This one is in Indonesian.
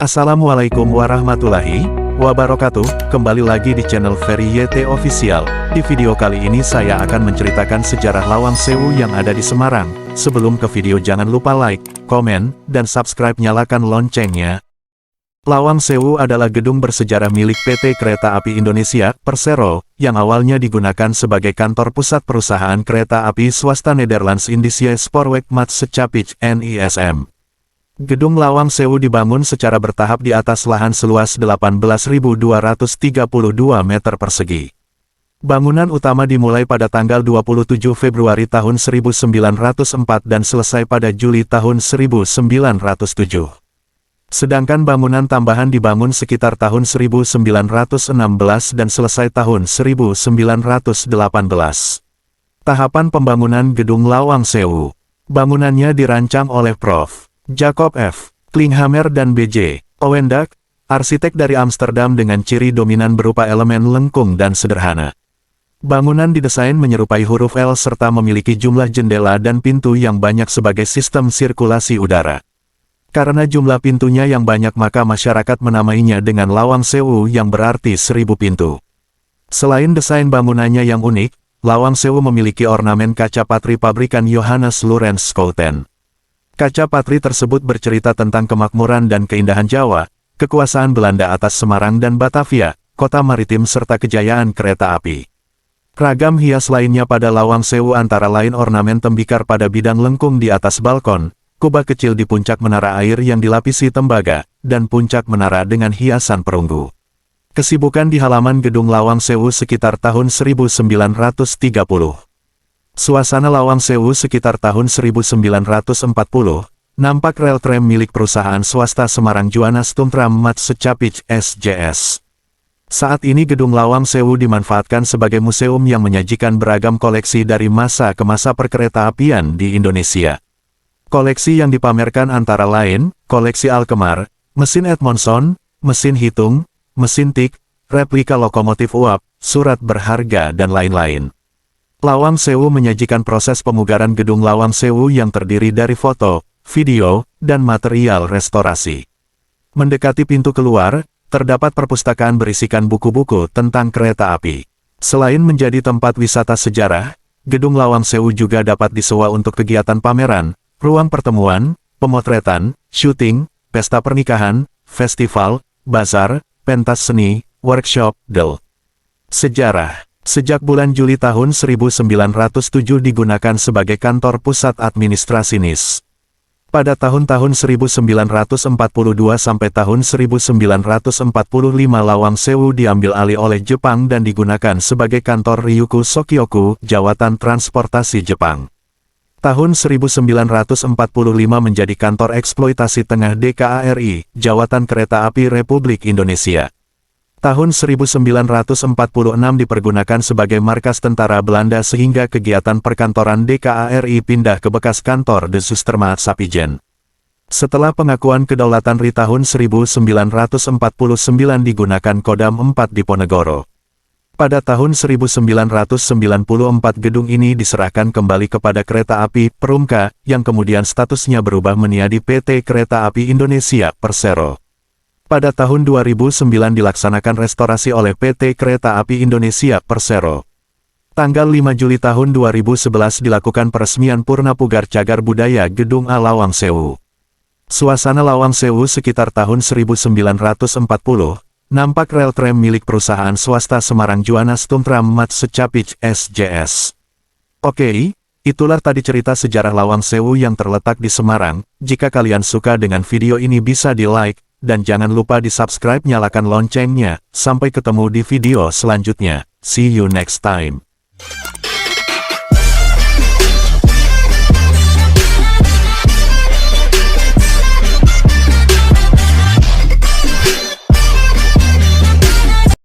Assalamualaikum warahmatullahi wabarakatuh. Kembali lagi di channel Ferry YT Official. Di video kali ini saya akan menceritakan sejarah Lawang Sewu yang ada di Semarang. Sebelum ke video jangan lupa like, komen, dan subscribe, nyalakan loncengnya. Lawang Sewu adalah gedung bersejarah milik PT Kereta Api Indonesia, Persero, yang awalnya digunakan sebagai kantor pusat perusahaan kereta api swasta Nederlands Indische Spoorwegmaatschappij (NISM). Gedung Lawang Sewu dibangun secara bertahap di atas lahan seluas 18.232 meter persegi. Bangunan utama dimulai pada tanggal 27 Februari tahun 1904 dan selesai pada Juli tahun 1907. Sedangkan bangunan tambahan dibangun sekitar tahun 1916 dan selesai tahun 1918. Tahapan pembangunan Gedung Lawang Sewu. Bangunannya dirancang oleh Prof. Jacob F. Klinghammer dan B.J. Owendak, arsitek dari Amsterdam dengan ciri dominan berupa elemen lengkung dan sederhana. Bangunan didesain menyerupai huruf L serta memiliki jumlah jendela dan pintu yang banyak sebagai sistem sirkulasi udara. Karena jumlah pintunya yang banyak maka masyarakat menamainya dengan Lawang Sewu yang berarti 1000 pintu. Selain desain bangunannya yang unik, Lawang Sewu memiliki ornamen kaca patri pabrikan Johannes Lorenz Schouten. Kaca patri tersebut bercerita tentang kemakmuran dan keindahan Jawa, kekuasaan Belanda atas Semarang dan Batavia, kota maritim serta kejayaan kereta api. Ragam hias lainnya pada Lawang Sewu antara lain ornamen tembikar pada bidang lengkung di atas balkon, kubah kecil di puncak menara air yang dilapisi tembaga, dan puncak menara dengan hiasan perunggu. Kesibukan di halaman Gedung Lawang Sewu sekitar tahun 1930. Suasana Lawang Sewu sekitar tahun 1940, nampak rel tram milik perusahaan swasta Semarang Juana Stumtram Maatschappij (SJS). Saat ini Gedung Lawang Sewu dimanfaatkan sebagai museum yang menyajikan beragam koleksi dari masa ke masa perkereta-apian di Indonesia. Koleksi yang dipamerkan antara lain, koleksi Alkemar, mesin Edmondson, mesin hitung, mesin tik, replika lokomotif uap, surat berharga dan lain-lain. Lawang Sewu menyajikan proses pemugaran Gedung Lawang Sewu yang terdiri dari foto, video, dan material restorasi. Mendekati pintu keluar, terdapat perpustakaan berisikan buku-buku tentang kereta api. Selain menjadi tempat wisata sejarah, Gedung Lawang Sewu juga dapat disewa untuk kegiatan pameran, ruang pertemuan, pemotretan, syuting, pesta pernikahan, festival, bazar, pentas seni, workshop, del. Sejarah. Sejak bulan Juli tahun 1907 digunakan sebagai kantor pusat administrasi NIS. Pada tahun-tahun 1942 sampai tahun 1945 Lawang Sewu diambil alih oleh Jepang dan digunakan sebagai kantor Ryuko Sokyoku, Jawatan Transportasi Jepang. Tahun 1945 menjadi kantor eksploitasi tengah DKARI, Jawatan Kereta Api Republik Indonesia. Tahun 1946 dipergunakan sebagai markas tentara Belanda sehingga kegiatan perkantoran DKARI pindah ke bekas kantor De Zustermaatschappij. Setelah pengakuan kedaulatan RI tahun 1949 digunakan Kodam 4 Diponegoro. Pada tahun 1994 gedung ini diserahkan kembali kepada Kereta Api Perumka, yang kemudian statusnya berubah menjadi PT Kereta Api Indonesia, Persero. Pada tahun 2009 dilaksanakan restorasi oleh PT Kereta Api Indonesia, Persero. Tanggal 5 Juli tahun 2011 dilakukan peresmian Purna Pugar Cagar Budaya Gedung A Lawang Sewu. Suasana Lawang Sewu sekitar tahun 1940, nampak rel tram milik perusahaan swasta Semarang Juana Stumtram Maatschappij (SJS). Oke, itulah tadi cerita sejarah Lawang Sewu yang terletak di Semarang. Jika kalian suka dengan video ini bisa di-like, dan jangan lupa di-subscribe, nyalakan loncengnya. Sampai ketemu di video selanjutnya. See you next time.